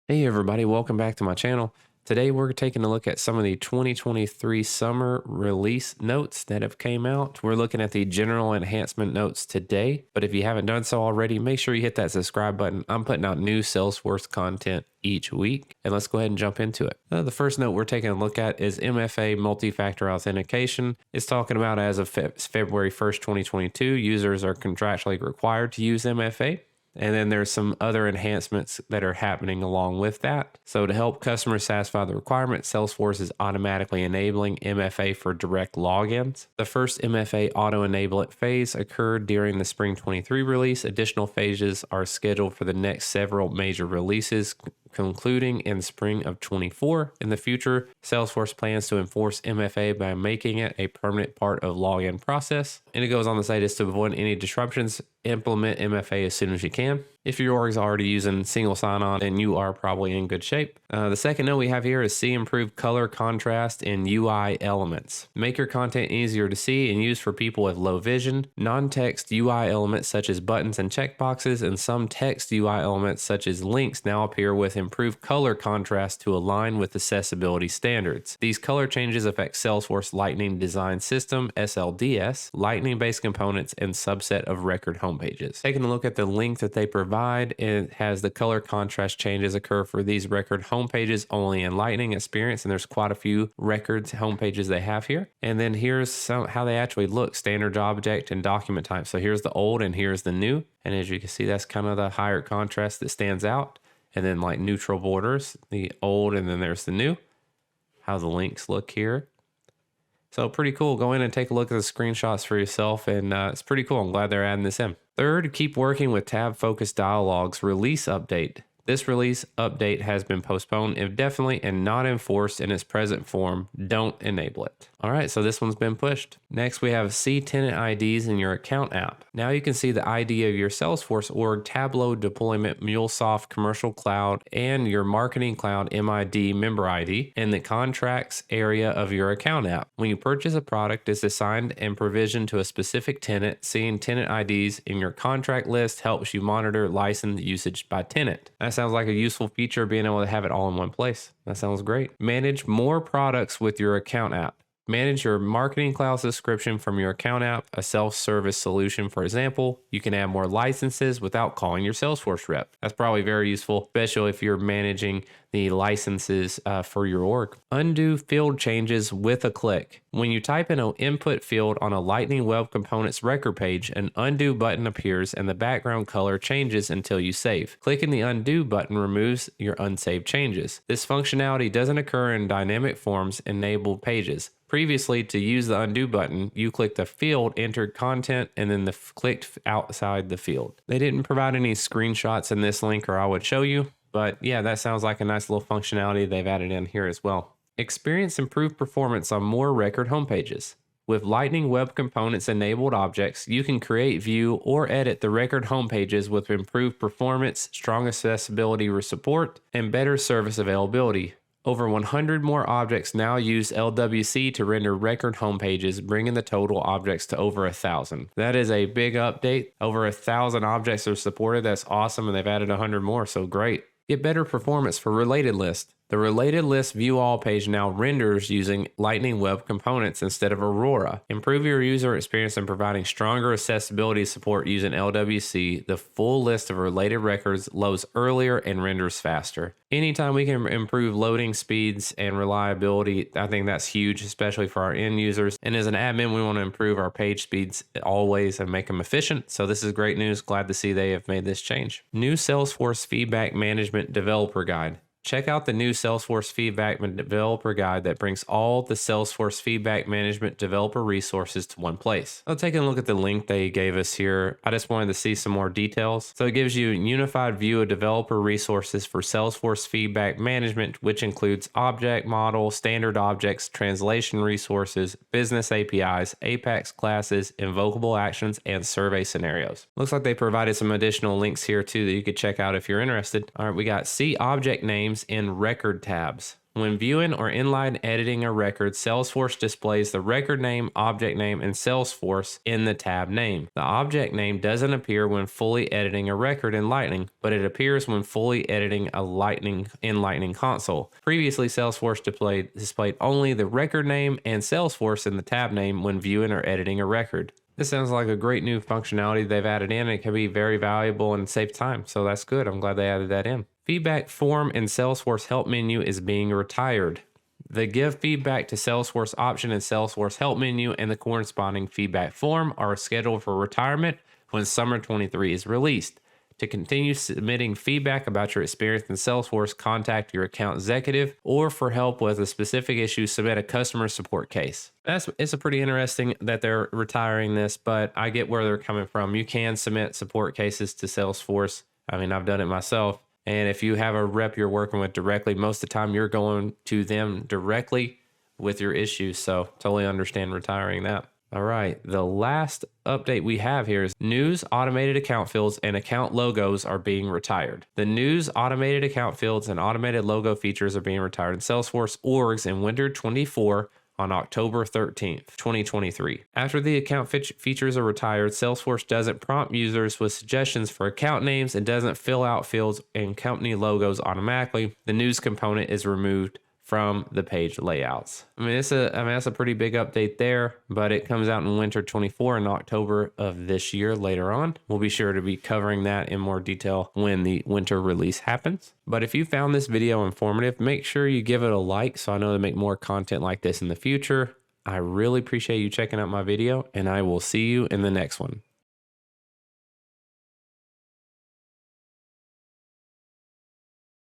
Hey everybody, welcome back to my channel. Today we're taking a look at some of the 2023 summer release notes that have came out. We're looking at the general enhancement notes today, but if you haven't done so already, make sure you hit that subscribe button. I'm putting out new Salesforce content each week, and let's go ahead and jump into it. The first note we're taking a look at is MFA multi-factor authentication. It's talking about as of February 1st, 2022, users are contractually required to use MFA. And then there's some other enhancements that are happening along with that. So to help customers satisfy the requirements, Salesforce is automatically enabling MFA for direct logins. The first MFA auto-enablement phase occurred during the Spring 23 release. Additional phases are scheduled for the next several major releases, concluding in spring of 24. In the future, Salesforce plans to enforce MFA by making it a permanent part of login process. And it goes on to say this: to avoid any disruptions, implement MFA as soon as you can. If your org is already using single sign-on, then you are probably in good shape. The second note we have here is see improved color contrast in UI elements. Make your content easier to see and use for people with low vision. Non-text UI elements such as buttons and checkboxes and some text UI elements such as links now appear with improved color contrast to align with accessibility standards. These color changes affect Salesforce Lightning Design System, SLDS, Lightning-based components, and subset of record homepages. Taking a look at the link that they provide, it has the color contrast changes occur for these record homepages only in Lightning Experience, and there's quite a few records homepages they have here. And then here's how they actually look: standard object and document type. So here's the old and here's the new, and as you can see, that's kind of the higher contrast that stands out. And then like neutral borders, the old, and then there's the new. How the links look here. So pretty cool. Go in and take a look at the screenshots for yourself, and it's pretty cool. I'm glad they're adding this in. Third, keep working with tab-focused dialogues release update. This release update has been postponed indefinitely and not enforced in its present form. Don't enable it. All right, so this one's been pushed. Next, we have see tenant IDs in your account app. Now you can see the ID of your Salesforce org, Tableau deployment, MuleSoft Commercial Cloud, and your Marketing Cloud MID member ID in the contracts area of your account app. When you purchase a product, it's assigned and provisioned to a specific tenant. Seeing tenant IDs in your contract list helps you monitor license usage by tenant. That sounds like a useful feature, being able to have it all in one place. That sounds great. Manage more products with your account app. Manage your Marketing Cloud subscription from your account app, a self-service solution. For example, you can add more licenses without calling your Salesforce rep. That's probably very useful, especially if you're managing the licenses for your org. Undo field changes with a click. When you type in an input field on a Lightning Web Components record page, an undo button appears and the background color changes until you save. Clicking the undo button removes your unsaved changes. This functionality doesn't occur in dynamic forms enabled pages. Previously, to use the undo button, you clicked the field, entered content, and then clicked outside the field. They didn't provide any screenshots in this link, or I would show you, but yeah, that sounds like a nice little functionality they've added in here as well. Experience improved performance on more record homepages. With Lightning Web Components enabled objects, you can create, view, or edit the record homepages with improved performance, strong accessibility support, and better service availability. Over 100 more objects now use LWC to render record homepages, bringing the total objects to over 1,000. That is a big update. Over 1,000 objects are supported. That's awesome, and they've added 100 more, so great. Get better performance for related list. The related list view all page now renders using Lightning Web Components instead of Aurora. Improve your user experience in providing stronger accessibility support using LWC. The full list of related records loads earlier and renders faster. Anytime we can improve loading speeds and reliability, I think that's huge, especially for our end users. And as an admin, we want to improve our page speeds always and make them efficient. So this is great news. Glad to see they have made this change. New Salesforce Feedback Management Developer Guide. Check out the new Salesforce Feedback Developer Guide that brings all the Salesforce Feedback Management developer resources to one place. I'll take a look at the link they gave us here. I just wanted to see some more details. So it gives you a unified view of developer resources for Salesforce Feedback Management, which includes object model, standard objects, translation resources, business APIs, Apex classes, invocable actions, and survey scenarios. Looks like they provided some additional links here too that you could check out if you're interested. All right, we got see object names in record tabs. When viewing or inline editing a record, Salesforce displays the record name, object name, and Salesforce in the tab name. The object name doesn't appear when fully editing a record in Lightning, but it appears when fully editing a Lightning console. Previously, Salesforce displayed only the record name and Salesforce in the tab name when viewing or editing a record. This sounds like a great new functionality they've added in. It can be very valuable and save time, so that's good. I'm glad they added that in. Feedback form in Salesforce Help menu is being retired. The Give Feedback to Salesforce option in Salesforce Help menu and the corresponding feedback form are scheduled for retirement when Summer 23 is released. To continue submitting feedback about your experience in Salesforce, contact your account executive, or for help with a specific issue, submit a customer support case. It's a pretty interesting that they're retiring this, but I get where they're coming from. You can submit support cases to Salesforce. I mean, I've done it myself. And if you have a rep you're working with directly, most of the time you're going to them directly with your issues. So totally understand retiring that. All right, the last update we have here is news, automated account fields, and account logos are being retired. The news, automated account fields, and automated logo features are being retired in Salesforce orgs in Winter 24 on October 13th, 2023. After the account features are retired, Salesforce doesn't prompt users with suggestions for account names and doesn't fill out fields and company logos automatically. The news component is removed from the page layouts. That's a pretty big update there, but it comes out in Winter 24 in October of this year later on. We'll be sure to be covering that in more detail when the winter release happens. But if you found this video informative, make sure you give it a like so I know to make more content like this in the future. I really appreciate you checking out my video, and I will see you in the next one.